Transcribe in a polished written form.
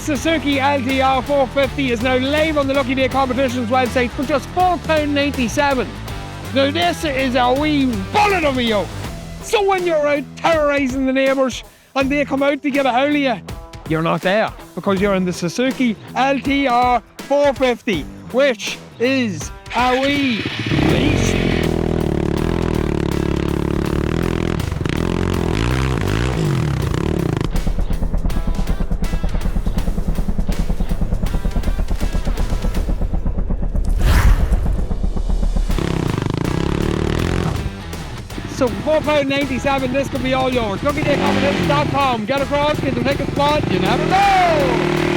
Suzuki LTR 450 is now live on the Lucky Day Competitions website for just £4.87. Now this is a wee bullet of a yoke. So when you're out terrorising the neighbours and they come out to get a hold of you, you're not there because you're in the Suzuki LTR 450, which is a wee beast. So £4.97, this could be all yours. LuckyDayCompetitions.com. Get across, get the ticket spot, you never know.